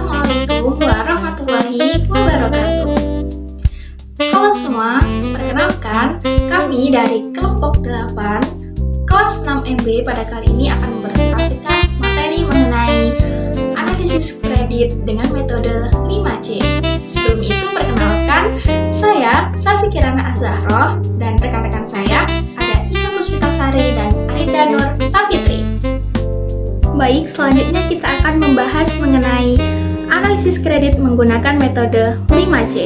Assalamualaikum warahmatullahi wabarakatuh. Halo semua, perkenalkan kami dari kelompok 8 kelas 6 MB pada kali ini akan mempresentasikan materi mengenai analisis kredit dengan metode 5C. Sebelum itu perkenalkan, saya Sasi Kirana Az-Zahroh dan rekan-rekan saya ada Ika Puspitasari dan Arida Nur Safitri. Baik, selanjutnya kita akan membahas mengenai analisis kredit menggunakan metode 5C.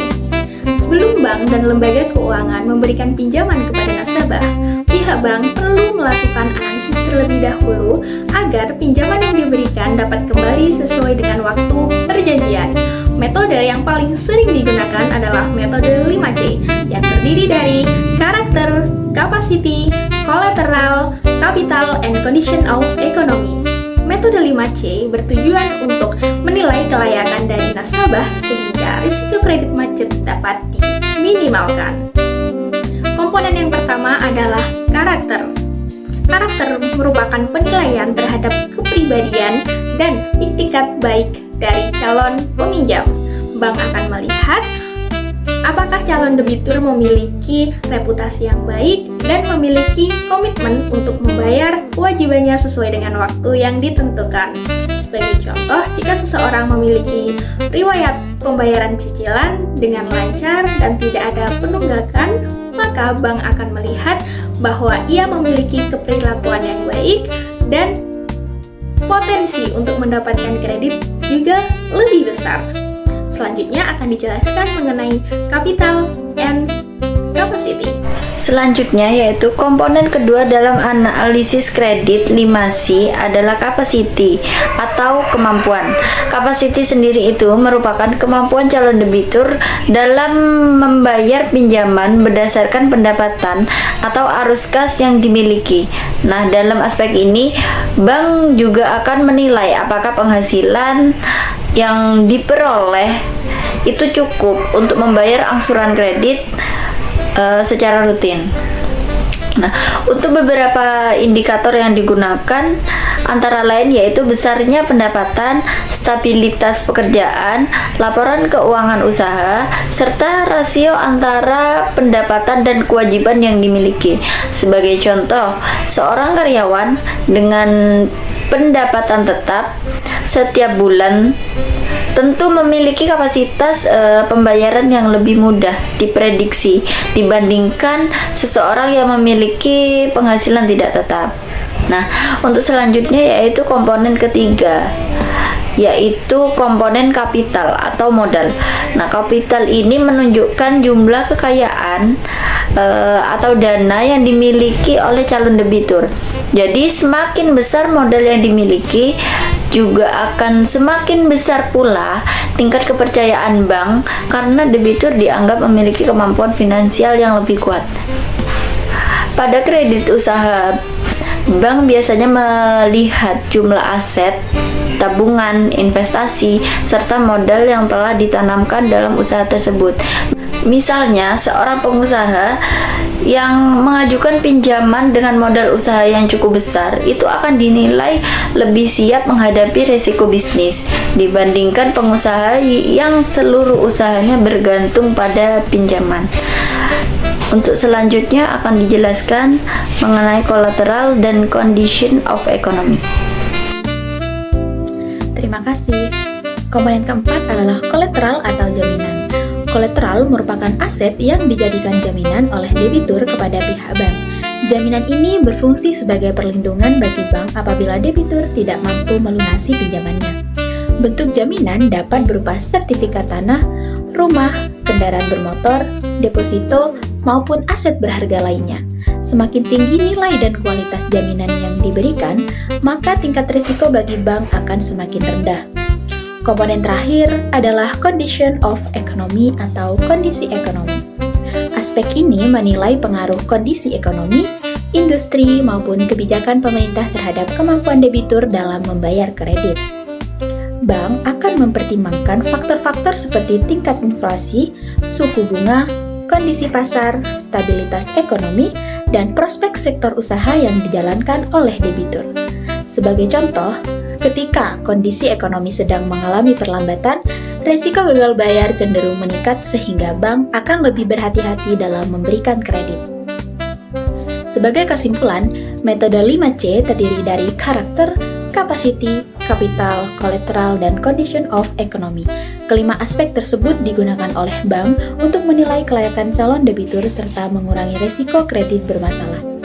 Sebelum bank dan lembaga keuangan memberikan pinjaman kepada nasabah, pihak bank perlu melakukan analisis terlebih dahulu agar pinjaman yang diberikan dapat kembali sesuai dengan waktu perjanjian. Metode yang paling sering digunakan adalah metode 5C yang terdiri dari karakter, capacity, collateral, capital, and condition of economy. Metode 5C bertujuan untuk menilai kelayakan dari nasabah sehingga risiko kredit macet dapat diminimalkan. Komponen yang pertama adalah karakter. Karakter merupakan penilaian terhadap kepribadian dan iktikat baik dari calon peminjam. Bank akan melihat apakah calon debitur memiliki reputasi yang baik dan memiliki komitmen untuk membayar kewajibannya sesuai dengan waktu yang ditentukan. Sebagai contoh, jika seseorang memiliki riwayat pembayaran cicilan dengan lancar dan tidak ada penunggakan, maka bank akan melihat bahwa ia memiliki keperilakuan yang baik dan potensi untuk mendapatkan kredit juga lebih besar. Selanjutnya akan dijelaskan mengenai capital and capacity. Selanjutnya yaitu komponen kedua dalam analisis kredit 5C adalah capacity atau kemampuan. Capacity sendiri itu merupakan kemampuan calon debitur dalam membayar pinjaman berdasarkan pendapatan atau arus kas yang dimiliki. Nah, dalam aspek ini bank juga akan menilai apakah penghasilan yang diperoleh itu cukup untuk membayar angsuran kredit secara rutin. Nah, untuk beberapa indikator yang digunakan antara lain yaitu besarnya pendapatan, stabilitas pekerjaan, laporan keuangan usaha, serta rasio antara pendapatan dan kewajiban yang dimiliki. Sebagai contoh, seorang karyawan dengan pendapatan tetap setiap bulan tentu memiliki kapasitas pembayaran yang lebih mudah diprediksi dibandingkan seseorang yang memiliki penghasilan tidak tetap. Nah, untuk selanjutnya yaitu komponen ketiga, yaitu komponen kapital atau modal. Nah, kapital ini menunjukkan jumlah kekayaan atau dana yang dimiliki oleh calon debitur. Jadi, semakin besar modal yang dimiliki, juga akan semakin besar pula tingkat kepercayaan bank karena debitur dianggap memiliki kemampuan finansial yang lebih kuat. Pada kredit usaha, bank biasanya melihat jumlah aset, tabungan, investasi, serta modal yang telah ditanamkan dalam usaha tersebut. Misalnya, seorang pengusaha yang mengajukan pinjaman dengan modal usaha yang cukup besar itu akan dinilai lebih siap menghadapi resiko bisnis dibandingkan pengusaha yang seluruh usahanya bergantung pada pinjaman. Untuk selanjutnya akan dijelaskan mengenai collateral dan condition of economy. Terima kasih. Komponen keempat adalah kolateral atau jaminan. Kolateral merupakan aset yang dijadikan jaminan oleh debitur kepada pihak bank. Jaminan ini berfungsi sebagai perlindungan bagi bank apabila debitur tidak mampu melunasi pinjamannya. Bentuk jaminan dapat berupa sertifikat tanah, rumah, kendaraan bermotor, deposito, maupun aset berharga lainnya. Semakin tinggi nilai dan kualitas jaminan yang diberikan, maka tingkat risiko bagi bank akan semakin rendah. Komponen terakhir adalah condition of economy atau kondisi ekonomi. Aspek ini menilai pengaruh kondisi ekonomi, industri, maupun kebijakan pemerintah terhadap kemampuan debitur dalam membayar kredit. Bank akan mempertimbangkan faktor-faktor seperti tingkat inflasi, suku bunga, kondisi pasar, stabilitas ekonomi, dan prospek sektor usaha yang dijalankan oleh debitur. Sebagai contoh, Ketika kondisi ekonomi sedang mengalami perlambatan, resiko gagal bayar cenderung meningkat sehingga bank akan lebih berhati-hati dalam memberikan kredit. Sebagai kesimpulan, metode 5C terdiri dari karakter, capacity, capital, collateral, dan condition of economy. Kelima aspek tersebut digunakan oleh bank untuk menilai kelayakan calon debitur serta mengurangi resiko kredit bermasalah.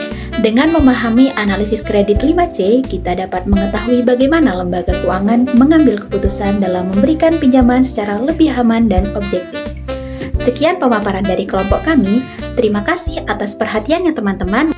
Dengan memahami analisis kredit 5C, kita dapat mengetahui bagaimana lembaga keuangan mengambil keputusan dalam memberikan pinjaman secara lebih aman dan objektif. Sekian pemaparan dari kelompok kami. Terima kasih atas perhatiannya teman-teman.